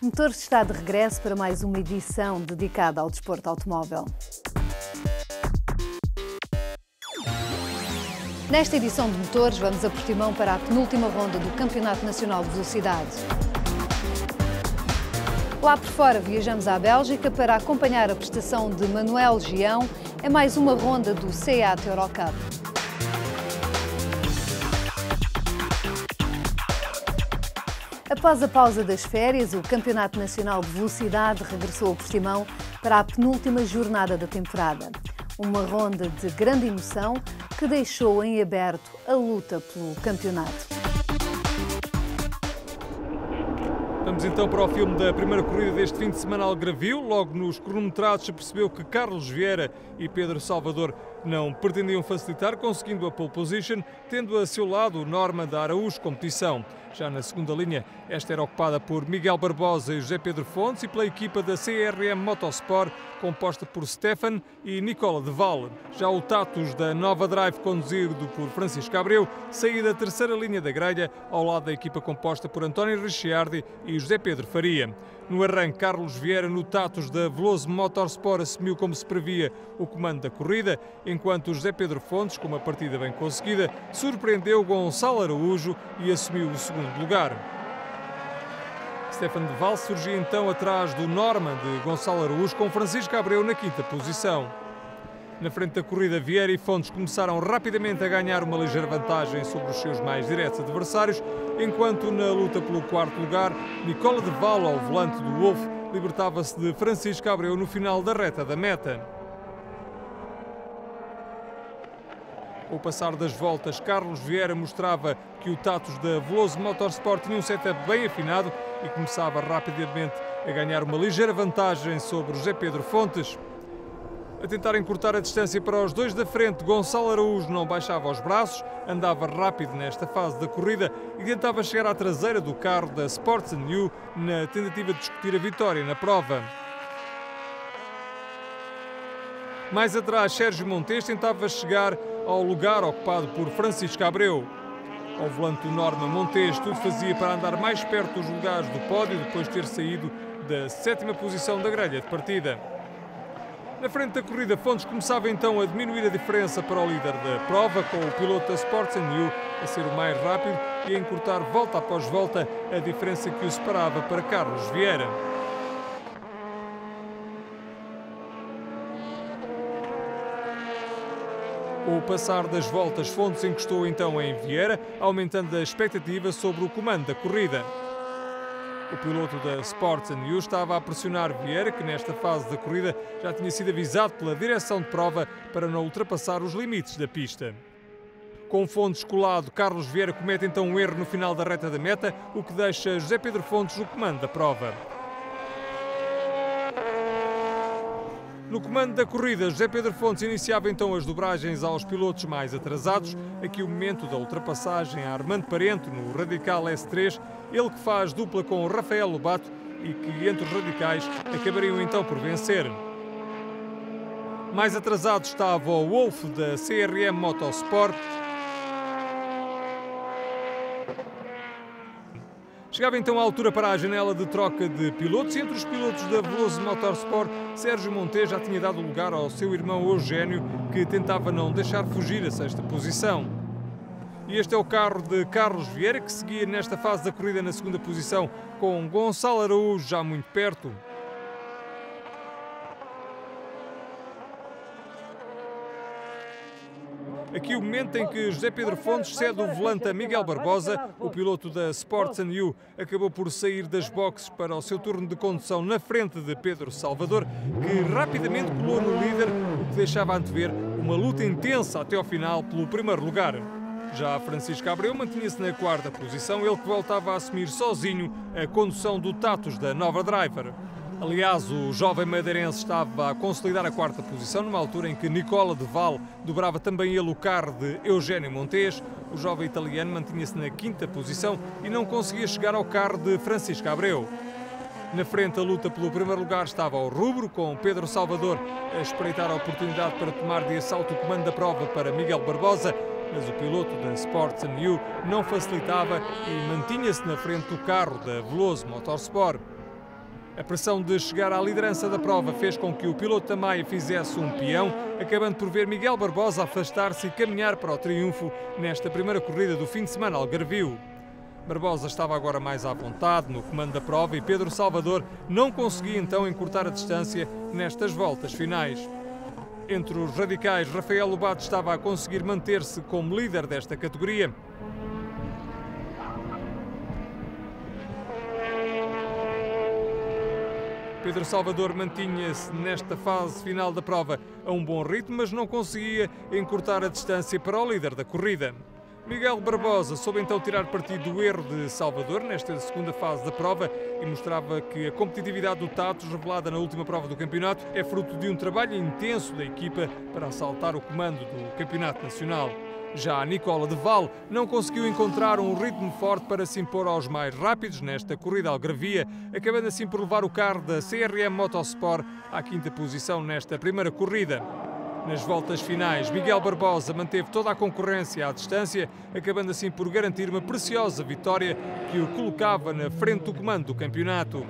Motores está de regresso para mais uma edição dedicada ao desporto automóvel. Nesta edição de Motores, vamos a Portimão para a penúltima ronda do Campeonato Nacional de Velocidade. Lá por fora, viajamos à Bélgica para acompanhar a prestação de Manuel Gião em mais uma ronda do SEAT Eurocup. Após a pausa das férias, o Campeonato Nacional de Velocidade regressou a Portimão para a penúltima jornada da temporada. Uma ronda de grande emoção que deixou em aberto a luta pelo campeonato. Vamos então para o filme da primeira corrida deste fim de semana algarvio. Logo nos cronometrados se percebeu que Carlos Vieira e Pedro Salvador não pretendiam facilitar, conseguindo a pole position, tendo a seu lado o Norman da Araújo Competição. Já na segunda linha, esta era ocupada por Miguel Barbosa e José Pedro Fontes e pela equipa da CRM Motorsport, composta por Stefan e Nicola de Val. Já o Tatus da Nova Drive, conduzido por Francisco Abreu, saía da terceira linha da grelha, ao lado da equipa composta por António Ricciardi e José Pedro Faria. No arranque, Carlos Vieira, no Tatus da Veloso Motorsport, assumiu, como se previa, o comando da corrida, enquanto José Pedro Fontes, com uma partida bem conseguida, surpreendeu Gonçalo Araújo e assumiu o segundo lugar. Stefan de Val surgia então atrás do Norman de Gonçalo Araújo, com Francisco Abreu na quinta posição. Na frente da corrida, Vieira e Fontes começaram rapidamente a ganhar uma ligeira vantagem sobre os seus mais diretos adversários, enquanto na luta pelo quarto lugar, Nicola de Val, ao volante do Wolf, libertava-se de Francisco Abreu no final da reta da meta. Com o passar das voltas, Carlos Vieira mostrava que o Tatus da Veloso Motorsport tinha um setup bem afinado e começava rapidamente a ganhar uma ligeira vantagem sobre José Pedro Fontes. A tentar encurtar a distância para os dois da frente, Gonçalo Araújo não baixava os braços, andava rápido nesta fase da corrida e tentava chegar à traseira do carro da Sports & New na tentativa de discutir a vitória na prova. Mais atrás, Sérgio Montes tentava chegar ao lugar ocupado por Francisco Abreu. Ao volante do Norman, Montes tudo fazia para andar mais perto dos lugares do pódio, depois de ter saído da sétima posição da grelha de partida. Na frente da corrida, Fontes começava então a diminuir a diferença para o líder da prova, com o piloto da Sports & New a ser o mais rápido e a encurtar volta após volta a diferença que o separava para Carlos Vieira. Com o passar das voltas, Fontes encostou então em Vieira, aumentando a expectativa sobre o comando da corrida. O piloto da Sports & New estava a pressionar Vieira, que nesta fase da corrida já tinha sido avisado pela direção de prova para não ultrapassar os limites da pista. Com Fontes colado, Carlos Vieira comete então um erro no final da reta da meta, o que deixa José Pedro Fontes no comando da prova. No comando da corrida, José Pedro Fontes iniciava então as dobragens aos pilotos mais atrasados. Aqui o momento da ultrapassem a Armando Parente no Radical S3, ele que faz dupla com Rafael Lobato e que entre os radicais acabariam então por vencer. Mais atrasado estava o Wolf da CRM Motorsport. Chegava então a altura para a janela de troca de pilotos e entre os pilotos da Veloso Motorsport, Sérgio Montes já tinha dado lugar ao seu irmão Eugénio, que tentava não deixar fugir a sexta posição. E este é o carro de Carlos Vieira, que seguia nesta fase da corrida na segunda posição, com Gonçalo Araújo já muito perto. Aqui o momento em que José Pedro Fontes cede o volante a Miguel Barbosa, o piloto da Sports & New acabou por sair das boxes para o seu turno de condução na frente de Pedro Salvador, que rapidamente colou no líder, o que deixava antever uma luta intensa até ao final pelo primeiro lugar. Já Francisco Abreu mantinha-se na quarta posição, ele que voltava a assumir sozinho a condução do Tatus da Nova Driver. Aliás, o jovem madeirense estava a consolidar a quarta posição, numa altura em que Nicola de Val dobrava também ele o carro de Eugénio Montes. O jovem italiano mantinha-se na quinta posição e não conseguia chegar ao carro de Francisco Abreu. Na frente, a luta pelo primeiro lugar estava ao rubro, com Pedro Salvador a espreitar a oportunidade para tomar de assalto o comando da prova para Miguel Barbosa, mas o piloto da Sports & New não facilitava e mantinha-se na frente do carro da Veloso Motorsport. A pressão de chegar à liderança da prova fez com que o piloto Tamaia fizesse um peão, acabando por ver Miguel Barbosa afastar-se e caminhar para o triunfo nesta primeira corrida do fim de semana algarvio. Barbosa estava agora mais à vontade no comando da prova e Pedro Salvador não conseguia então encurtar a distância nestas voltas finais. Entre os radicais, Rafael Lobato estava a conseguir manter-se como líder desta categoria. Pedro Salvador mantinha-se nesta fase final da prova a um bom ritmo, mas não conseguia encurtar a distância para o líder da corrida. Miguel Barbosa soube então tirar partido do erro de Salvador nesta segunda fase da prova e mostrava que a competitividade do Tatos, revelada na última prova do campeonato, é fruto de um trabalho intenso da equipa para assaltar o comando do campeonato nacional. Já a Nicola de Val não conseguiu encontrar um ritmo forte para se impor aos mais rápidos nesta corrida algarvia, acabando assim por levar o carro da CRM Motorsport à quinta posição nesta primeira corrida. Nas voltas finais, Miguel Barbosa manteve toda a concorrência à distância, acabando assim por garantir uma preciosa vitória que o colocava na frente do comando do campeonato.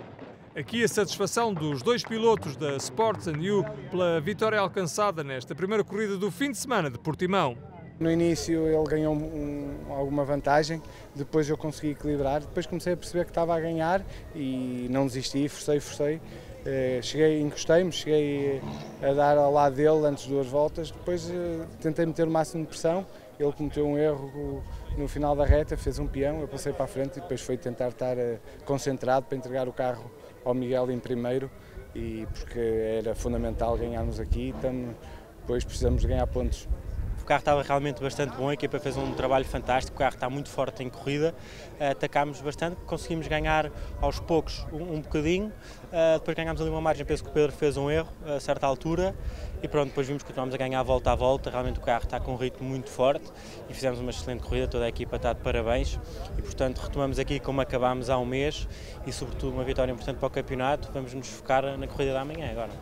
Aqui a satisfação dos dois pilotos da Sports & You pela vitória alcançada nesta primeira corrida do fim de semana de Portimão. No início ele ganhou alguma vantagem, depois eu consegui equilibrar, depois comecei a perceber que estava a ganhar e não desisti, forcei. Encostei-me, cheguei a dar ao lado dele antes de 2 voltas, depois tentei meter o máximo de pressão, ele cometeu um erro no final da reta, fez um peão, eu passei para a frente e depois foi tentar estar concentrado para entregar o carro ao Miguel em primeiro, e porque era fundamental ganharmos aqui, depois precisamos de ganhar pontos. O carro estava realmente bastante bom, a equipa fez um trabalho fantástico, o carro está muito forte em corrida, atacámos bastante, conseguimos ganhar aos poucos um bocadinho, depois ganhámos ali uma margem, penso que o Pedro fez um erro a certa altura e pronto, depois vimos que continuámos a ganhar volta a volta, realmente o carro está com um ritmo muito forte e fizemos uma excelente corrida, toda a equipa está de parabéns e portanto retomamos aqui como acabámos há um mês e sobretudo uma vitória importante para o campeonato, vamos nos focar na corrida da manhã agora.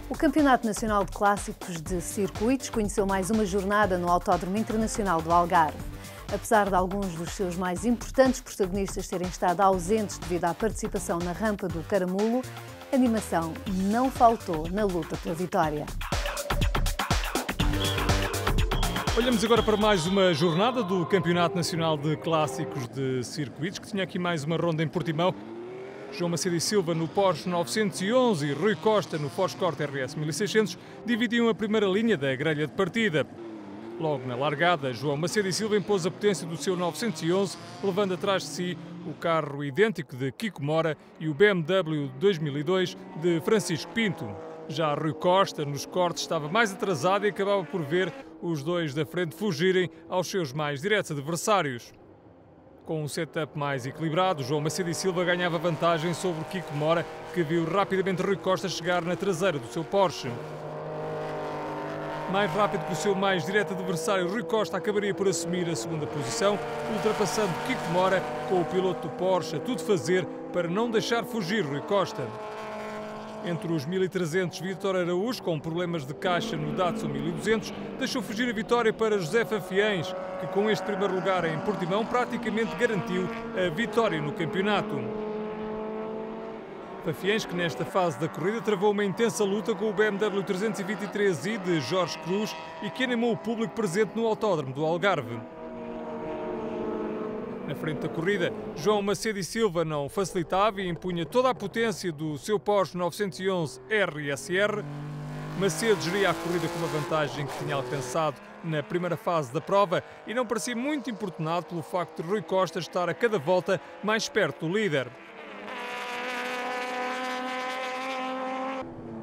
O Campeonato Nacional de Clássicos de Circuitos conheceu mais uma jornada no Autódromo Internacional do Algarve. Apesar de alguns dos seus mais importantes protagonistas terem estado ausentes devido à participação na rampa do Caramulo, a animação não faltou na luta pela vitória. Olhamos agora para mais uma jornada do Campeonato Nacional de Clássicos de Circuitos, que tinha aqui mais uma ronda em Portimão. João Macedo e Silva no Porsche 911 e Rui Costa no Ford Escort RS 1600 dividiam a primeira linha da grelha de partida. Logo na largada, João Macedo e Silva impôs a potência do seu 911, levando atrás de si o carro idêntico de Kiko Mora e o BMW 2002 de Francisco Pinto. Já Rui Costa, nos cortes, estava mais atrasado e acabava por ver os dois da frente fugirem aos seus mais diretos adversários. Com um setup mais equilibrado, João Macedo e Silva ganhava vantagem sobre Kiko Mora, que viu rapidamente Rui Costa chegar na traseira do seu Porsche. Mais rápido que o seu mais direto adversário, Rui Costa acabaria por assumir a segunda posição, ultrapassando Kiko Mora com o piloto do Porsche a tudo fazer para não deixar fugir Rui Costa. Entre os 1300, Vítor Araújo, com problemas de caixa no Datsun 1200, deixou fugir a vitória para José Fafiães, que com este primeiro lugar em Portimão praticamente garantiu a vitória no campeonato. Fafiães, que nesta fase da corrida travou uma intensa luta com o BMW 323i de Jorge Cruz e que animou o público presente no Autódromo do Algarve. Na frente da corrida, João Macedo e Silva não facilitava e impunha toda a potência do seu Porsche 911 RSR. Macedo geria a corrida com uma vantagem que tinha alcançado na primeira fase da prova e não parecia muito importunado pelo facto de Rui Costa estar a cada volta mais perto do líder.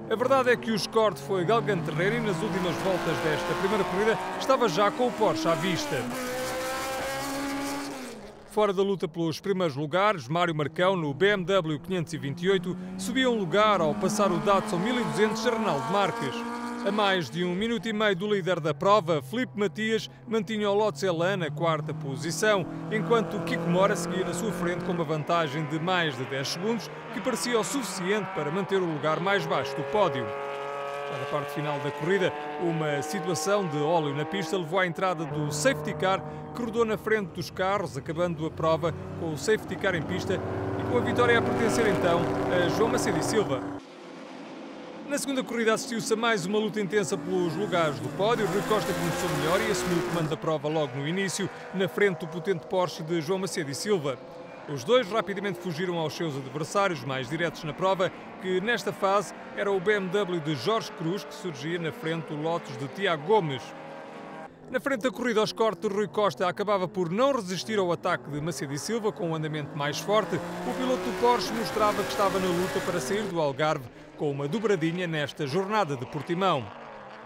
A verdade é que o Escort foi galgante terreno e nas últimas voltas desta primeira corrida estava já com o Porsche à vista. Fora da luta pelos primeiros lugares, Mário Marcão, no BMW 528, subia um lugar ao passar o Datsun 1200 de Arnaldo Marques. A mais de 1 minuto e meio do líder da prova, Filipe Matias mantinha o Lotus Elan na quarta posição, enquanto Kiko Mora seguia na sua frente com uma vantagem de mais de 10 segundos, que parecia o suficiente para manter o lugar mais baixo do pódio. Já na parte final da corrida, uma situação de óleo na pista levou à entrada do safety car, que rodou na frente dos carros, acabando a prova com o safety car em pista e com a vitória a pertencer então a João Macedo e Silva. Na segunda corrida assistiu-se a mais uma luta intensa pelos lugares do pódio. Rui Costa começou melhor e assumiu o comando da prova logo no início, na frente do potente Porsche de João Macedo e Silva. Os dois rapidamente fugiram aos seus adversários mais diretos na prova, que nesta fase era o BMW de Jorge Cruz, que surgia na frente do Lotus de Tiago Gomes. Na frente da corrida aos cortes, Rui Costa acabava por não resistir ao ataque de Macedo e Silva, com um andamento mais forte. O piloto do Porsche mostrava que estava na luta para sair do Algarve, com uma dobradinha nesta jornada de Portimão.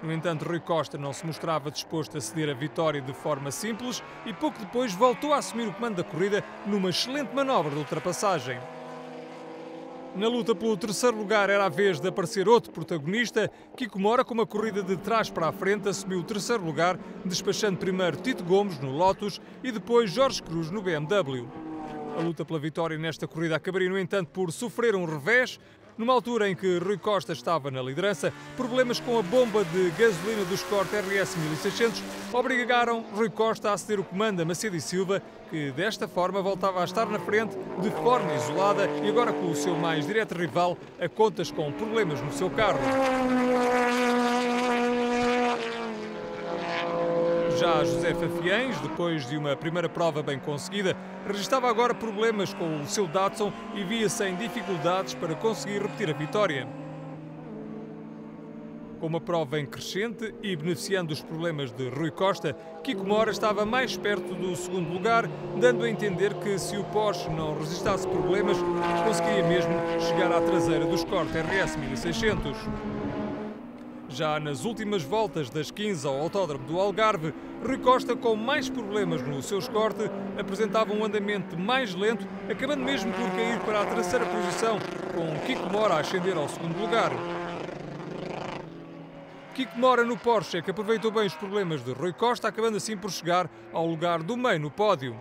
No entanto, Rui Costa não se mostrava disposto a ceder a vitória de forma simples e pouco depois voltou a assumir o comando da corrida numa excelente manobra de ultrapassagem. Na luta pelo terceiro lugar era a vez de aparecer outro protagonista. Kiko Mora, com uma corrida de trás para a frente, assumiu o terceiro lugar, despachando primeiro Tito Gomes no Lotus e depois Jorge Cruz no BMW. A luta pela vitória nesta corrida acabaria, no entanto, por sofrer um revés. Numa altura em que Rui Costa estava na liderança, problemas com a bomba de gasolina do Escort RS 1600 obrigaram Rui Costa a ceder o comando a Macedo e Silva, que desta forma voltava a estar na frente de forma isolada e agora com o seu mais direto rival a contas com problemas no seu carro. Já José Fafiães, depois de uma primeira prova bem conseguida, registrava agora problemas com o seu Datsun e via-se em dificuldades para conseguir repetir a vitória. Com uma prova em crescente e beneficiando dos problemas de Rui Costa, Kiko Mora estava mais perto do segundo lugar, dando a entender que se o Porsche não resistasse problemas, conseguiria mesmo chegar à traseira do Escort RS 1600. Já nas últimas voltas das 15 ao Autódromo do Algarve, Rui Costa, com mais problemas no seu Escort, apresentava um andamento mais lento, acabando mesmo por cair para a terceira posição, com Kiko Mora a ascender ao segundo lugar. Kiko Mora no Porsche é que aproveitou bem os problemas de Rui Costa, acabando assim por chegar ao lugar do meio no pódio.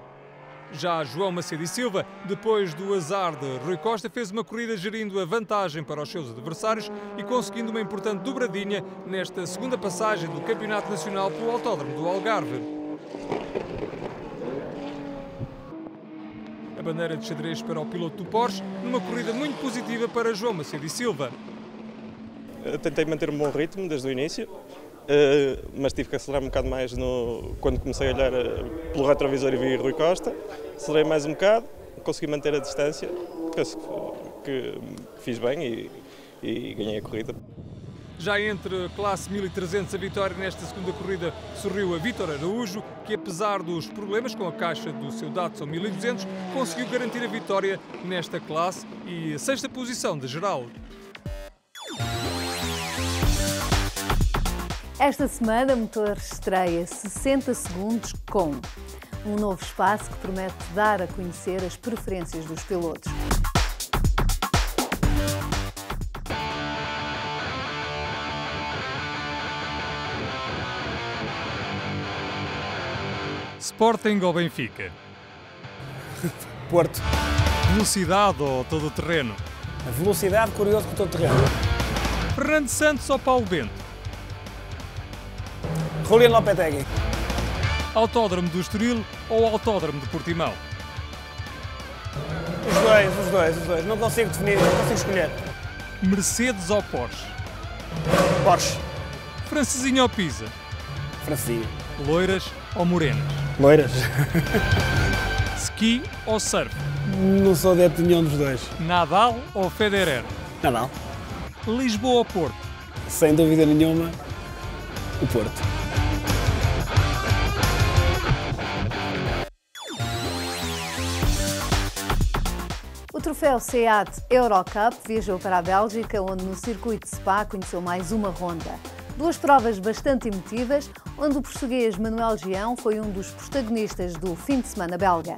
Já João Macedo e Silva, depois do azar de Rui Costa, fez uma corrida gerindo a vantagem para os seus adversários e conseguindo uma importante dobradinha nesta segunda passagem do Campeonato Nacional pelo Autódromo do Algarve. A bandeira de xadrez para o piloto do Porsche, numa corrida muito positiva para João Macedo e Silva. Tentei manter um bom ritmo desde o início, mas tive que acelerar um bocado mais quando comecei a olhar pelo retrovisor e vi Rui Costa. Acelerei mais um bocado, consegui manter a distância, penso que fiz bem e ganhei a corrida. Já entre a classe 1300, a vitória nesta segunda corrida sorriu a Vítor Araújo, que apesar dos problemas com a caixa do seu Datsun 1200, conseguiu garantir a vitória nesta classe e a sexta posição de geral. Esta semana, Motores estreia 60 segundos com um novo espaço que promete dar a conhecer as preferências dos pilotos. Sporting ou Benfica? Porto. Velocidade ou todo-terreno? A velocidade, curioso com todo-terreno. Fernando Santos ou Paulo Bento? Julián Lopetegui. Autódromo do Estoril ou Autódromo de Portimão? Os dois. Não consigo definir, não consigo escolher. Mercedes ou Porsche? Porsche. Francesinha ou Pisa? Francesinha. Loiras ou morenas? Loiras. Ski ou surf? Não sou adepto de nenhum dos dois. Nadal ou Federer? Nadal. Lisboa ou Porto? Sem dúvida nenhuma, o Porto. O troféu SEAT Eurocup viajou para a Bélgica, onde no circuito de Spa conheceu mais uma ronda. Duas provas bastante emotivas, onde o português Manuel Gião foi um dos protagonistas do fim de semana belga.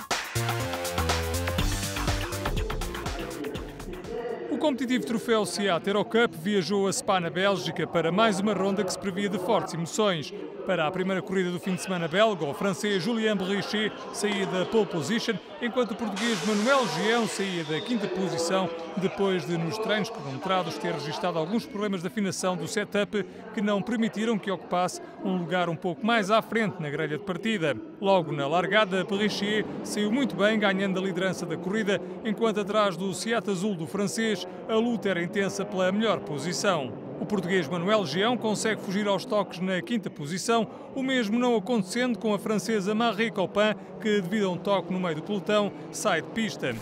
O competitivo troféu Seat Eurocup viajou a Spa, na Bélgica, para mais uma ronda que se previa de fortes emoções. Para a primeira corrida do fim de semana belga, o francês Julien Berricher saía da pole position, enquanto o português Manuel Gião saía da quinta posição, depois de, nos treinos cronometrados, ter registado alguns problemas de afinação do setup que não permitiram que ocupasse um lugar um pouco mais à frente na grelha de partida. Logo na largada, Berricher saiu muito bem, ganhando a liderança da corrida, enquanto atrás do Seat azul do francês, a luta era intensa pela melhor posição. O português Manuel Gião consegue fugir aos toques na quinta posição, o mesmo não acontecendo com a francesa Marie Copin, que, devido a um toque no meio do pelotão, sai de pista.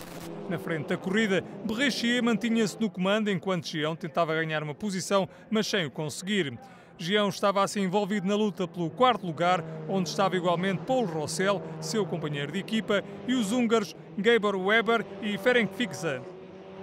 Na frente da corrida, Berricher mantinha-se no comando, enquanto Gião tentava ganhar uma posição, mas sem o conseguir. Gião estava assim envolvido na luta pelo quarto lugar, onde estava igualmente Paul Rossel, seu companheiro de equipa, e os húngaros Gabor Weber e Ferenc Fixa.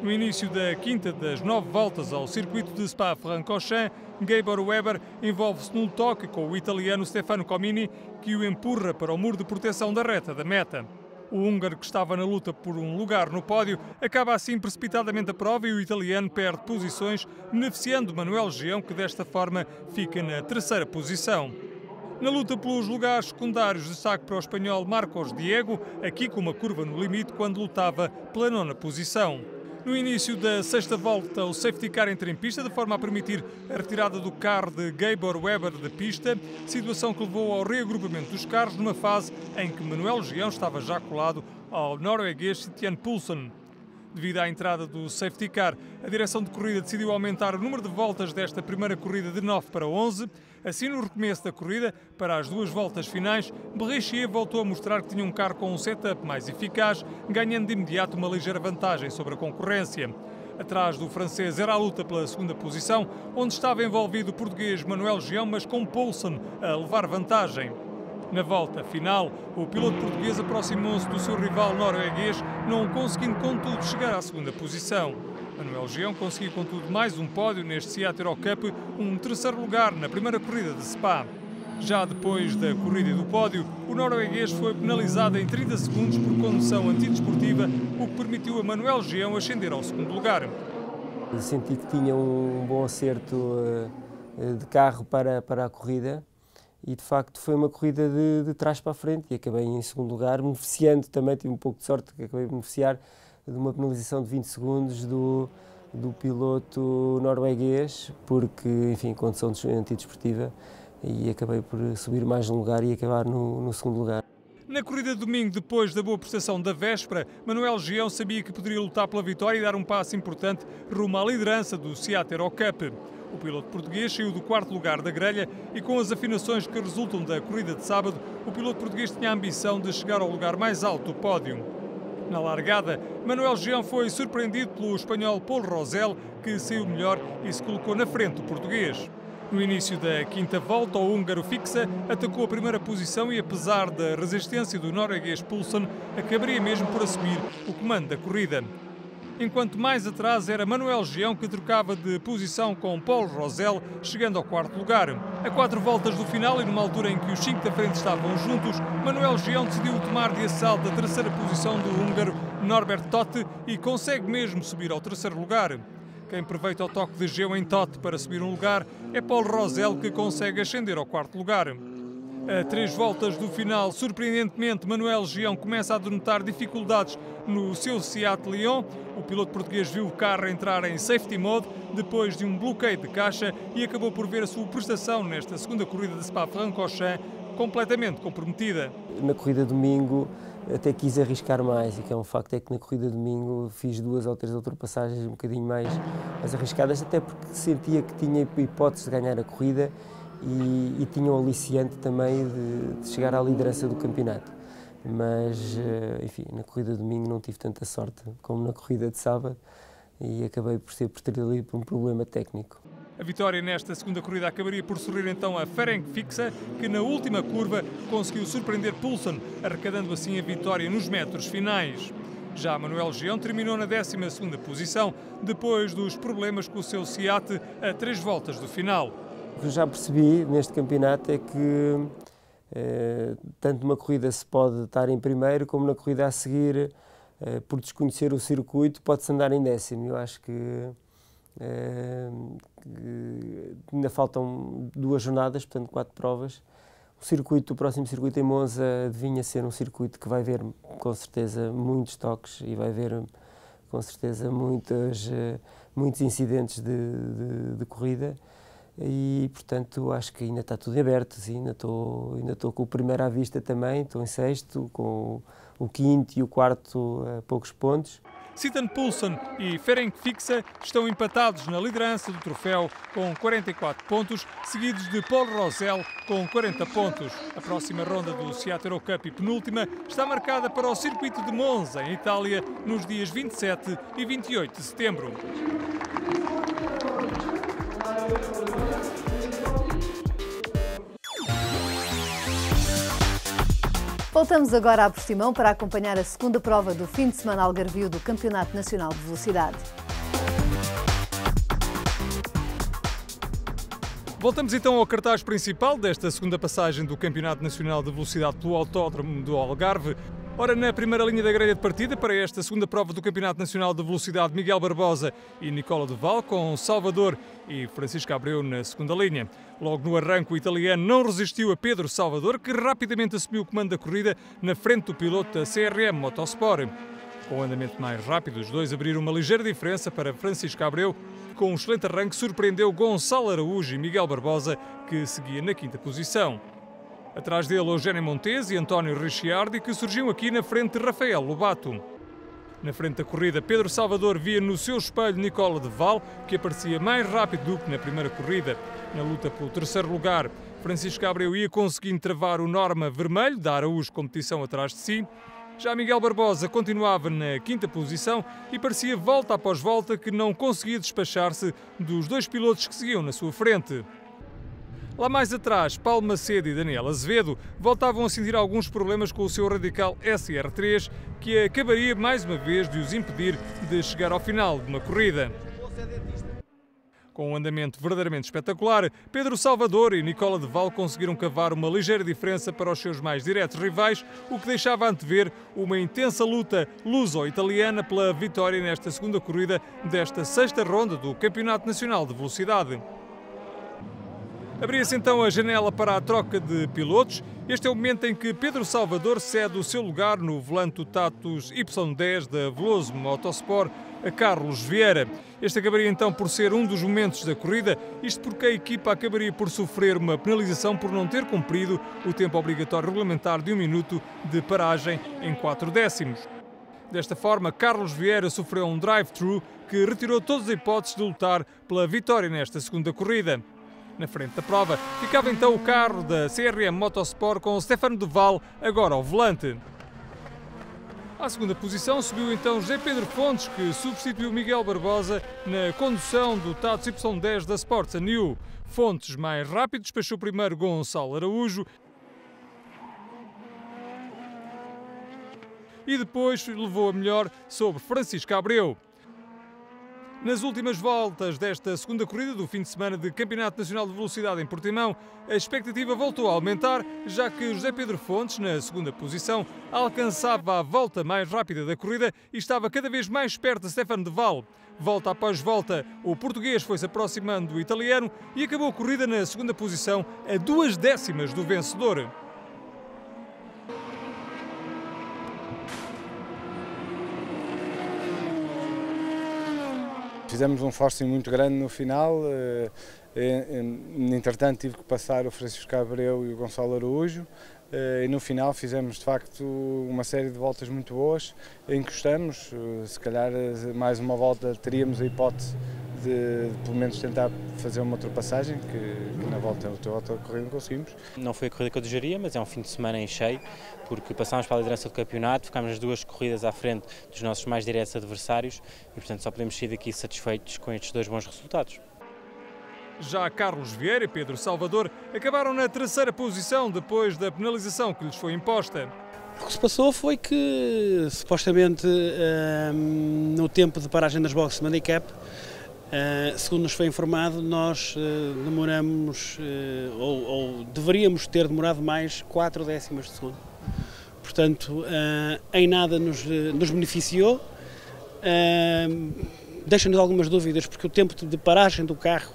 No início da quinta das 9 voltas ao circuito de Spa-Francorchamps, Gabor Weber envolve-se num toque com o italiano Stefano Comini, que o empurra para o muro de proteção da reta da meta. O húngaro, que estava na luta por um lugar no pódio, acaba assim precipitadamente a prova e o italiano perde posições, beneficiando Manuel Gião, que desta forma fica na terceira posição. Na luta pelos lugares secundários, destaque para o espanhol Marcos Diego, aqui com uma curva no limite, quando lutava pela nona posição. No início da sexta volta, o safety car entra em pista, de forma a permitir a retirada do carro de Gabor Weber da pista, situação que levou ao reagrupamento dos carros numa fase em que Manuel Gião estava já colado ao norueguês Stian Poulsen. Devido à entrada do safety car, a direção de corrida decidiu aumentar o número de voltas desta primeira corrida de 9 para 11. Assim, no recomeço da corrida, para as duas voltas finais, Berricher voltou a mostrar que tinha um carro com um setup mais eficaz, ganhando de imediato uma ligeira vantagem sobre a concorrência. Atrás do francês era a luta pela segunda posição, onde estava envolvido o português Manuel Gião, mas com Poulsen a levar vantagem. Na volta final, o piloto português aproximou-se do seu rival norueguês, não conseguindo, contudo, chegar à segunda posição. Manuel Gião conseguiu, contudo, mais um pódio neste Seat Eurocup, um terceiro lugar na primeira corrida de Spa. Já depois da corrida e do pódio, o norueguês foi penalizado em 30 segundos por condução antidesportiva, o que permitiu a Manuel Gião ascender ao segundo lugar. Senti que tinha um bom acerto de carro para a corrida. E de facto foi uma corrida de trás para a frente e acabei em segundo lugar, beneficiando também, tive um pouco de sorte, que acabei de beneficiar de uma penalização de 20 segundos do piloto norueguês, porque, enfim, condução antidesportiva, e acabei por subir mais um lugar e acabar no segundo lugar. Na corrida de domingo, depois da boa prestação da véspera, Manuel Gião sabia que poderia lutar pela vitória e dar um passo importante rumo à liderança do Seat Eurocup. O piloto português saiu do quarto lugar da grelha e, com as afinações que resultam da corrida de sábado, o piloto português tinha a ambição de chegar ao lugar mais alto do pódio. Na largada, Manuel Gião foi surpreendido pelo espanhol Paul Rossel, que saiu melhor e se colocou na frente do português. No início da quinta volta, o húngaro Fixa atacou a primeira posição e, apesar da resistência do norueguês Poulsen, acabaria mesmo por assumir o comando da corrida. Enquanto mais atrás era Manuel Gião, que trocava de posição com Paul Rossel, chegando ao quarto lugar. A 4 voltas do final e numa altura em que os 5 da frente estavam juntos, Manuel Gião decidiu tomar de assalto a terceira posição do húngaro Norbert Todt e consegue mesmo subir ao terceiro lugar. Quem aproveita o toque de Geu em Todt para subir um lugar é Paul Rossel, que consegue ascender ao quarto lugar. A 3 voltas do final, surpreendentemente, Manuel Gião começa a denotar dificuldades no seu Seat Leon. O piloto português viu o carro entrar em safety mode depois de um bloqueio de caixa e acabou por ver a sua prestação nesta segunda corrida de Spa-Francorchamps completamente comprometida. Na corrida de domingo até quis arriscar mais, e que é um facto, é que na corrida de domingo fiz 2 ou 3 ultrapassagens um bocadinho mais arriscadas, até porque sentia que tinha hipótese de ganhar a corrida e tinha o aliciante também de chegar à liderança do campeonato. Mas, enfim, na corrida de domingo não tive tanta sorte como na corrida de sábado e acabei por ter ali por um problema técnico. A vitória nesta segunda corrida acabaria por sorrir então a Ferenc Fixa, que na última curva conseguiu surpreender Poulsen, arrecadando assim a vitória nos metros finais. Já Manuel Gião terminou na 12ª posição, depois dos problemas com o seu Seat a 3 voltas do final. O que eu já percebi neste campeonato é que tanto numa corrida se pode estar em primeiro, como na corrida a seguir por desconhecer o circuito, pode-se andar em 10º. Eu acho que ainda faltam 2 jornadas, portanto 4 provas. O próximo circuito em Monza adivinha ser um circuito que vai ver com certeza muitos toques e vai ver com certeza muitos incidentes de corrida e, portanto, acho que ainda está tudo aberto. Sim, ainda estou com o primeiro à vista também, estou em 6º, com o 5º e o 4º a poucos pontos. Sitan Poulsen e Ferenc Fixa estão empatados na liderança do troféu com 44 pontos, seguidos de Paul Rosell com 40 pontos. A próxima ronda do Seat Eurocup e penúltima está marcada para o circuito de Monza, em Itália, nos dias 27 e 28 de setembro. Voltamos agora a Portimão para acompanhar a segunda prova do fim de semana algarvio do Campeonato Nacional de Velocidade. Voltamos então ao cartaz principal desta segunda passagem do Campeonato Nacional de Velocidade pelo Autódromo do Algarve. Ora, na primeira linha da grelha de partida para esta segunda prova do Campeonato Nacional de Velocidade, Miguel Barbosa e Nicola De Val, com Salvador e Francisco Abreu na segunda linha. Logo no arranque, o italiano não resistiu a Pedro Salvador, que rapidamente assumiu o comando da corrida na frente do piloto da CRM Motorsport. Com o andamento mais rápido, os dois abriram uma ligeira diferença para Francisco Abreu, que com um excelente arranque surpreendeu Gonçalo Araújo e Miguel Barbosa, que seguia na 5ª posição. Atrás dele, Eugênio Montes e António Ricciardi, que surgiam aqui na frente de Rafael Lobato. Na frente da corrida, Pedro Salvador via no seu espelho Nicola De Val, que aparecia mais rápido do que na primeira corrida. Na luta pelo terceiro lugar, Francisco Abreu ia conseguindo travar o Norma Vermelho, da Araújo Competição atrás de si. Já Miguel Barbosa continuava na 5ª posição e parecia volta após volta que não conseguia despachar-se dos 2 pilotos que seguiam na sua frente. Lá mais atrás, Paulo Macedo e Daniel Azevedo voltavam a sentir alguns problemas com o seu radical SR3, que acabaria mais uma vez de os impedir de chegar ao final de uma corrida. Com um andamento verdadeiramente espetacular, Pedro Salvador e Nicola De Val conseguiram cavar uma ligeira diferença para os seus mais diretos rivais, o que deixava antever uma intensa luta luso-italiana pela vitória nesta segunda corrida desta 6ª ronda do Campeonato Nacional de Velocidade. Abria-se então a janela para a troca de pilotos. Este é o momento em que Pedro Salvador cede o seu lugar no volante do Tatus Y10 da Veloso Motorsport a Carlos Vieira. Este acabaria então por ser um dos momentos da corrida, isto porque a equipa acabaria por sofrer uma penalização por não ter cumprido o tempo obrigatório regulamentar de 1 minuto de paragem em 4 décimos. Desta forma, Carlos Vieira sofreu um drive-thru que retirou todas as hipóteses de lutar pela vitória nesta segunda corrida. Na frente da prova ficava então o carro da CRM Motorsport com Stefano De Val agora ao volante. À segunda posição subiu então José Pedro Fontes, que substituiu Miguel Barbosa na condução do Tatus Y10 da Sports New. Fontes, mais rápido, despachou primeiro Gonçalo Araújo e depois levou a melhor sobre Francisco Abreu. Nas últimas voltas desta segunda corrida do fim de semana de Campeonato Nacional de Velocidade em Portimão, a expectativa voltou a aumentar, já que José Pedro Fontes, na segunda posição, alcançava a volta mais rápida da corrida e estava cada vez mais perto de Stefano De Val. Volta após volta, o português foi-se aproximando do italiano e acabou a corrida na segunda posição, a 2 décimas do vencedor. Fizemos um forcing muito grande no final, entretanto tive que passar o Francisco Abreu e o Gonçalo Araújo e no final fizemos de facto uma série de voltas muito boas, encostamos, se calhar mais uma volta teríamos a hipótese de pelo menos tentar fazer uma ultrapassagem, que na volta da corrida não conseguimos. Não foi a corrida que eu desejaria, mas é um fim de semana em cheio, porque passámos para a liderança do campeonato, ficámos as 2 corridas à frente dos nossos mais diretos adversários e, portanto, só podemos sair daqui satisfeitos com estes 2 bons resultados. Já Carlos Vieira e Pedro Salvador acabaram na 3ª posição depois da penalização que lhes foi imposta. O que se passou foi que, supostamente, no tempo de paragem das boxes de handicap, segundo nos foi informado, nós demoramos, ou deveríamos ter demorado mais 4 décimas de segundo. portanto, em nada nos beneficiou. Deixa-nos algumas dúvidas, porque o tempo de paragem do carro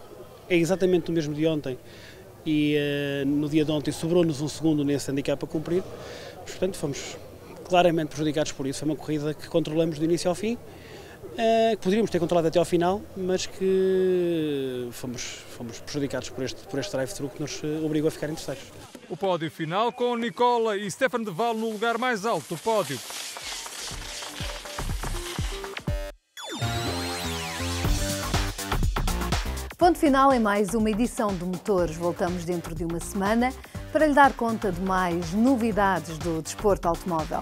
é exatamente o mesmo de ontem e no dia de ontem sobrou-nos um segundo nesse handicap a cumprir, portanto fomos claramente prejudicados por isso. Foi uma corrida que controlamos do início ao fim, que poderíamos ter controlado até ao final, mas que fomos prejudicados por este drive-thru que nos obrigou a ficar em terceiros. O pódio final com Nicola e Stefan de Waal no lugar mais alto do pódio. Ponto final em mais uma edição do Motores. Voltamos dentro de uma semana para lhe dar conta de mais novidades do desporto automóvel.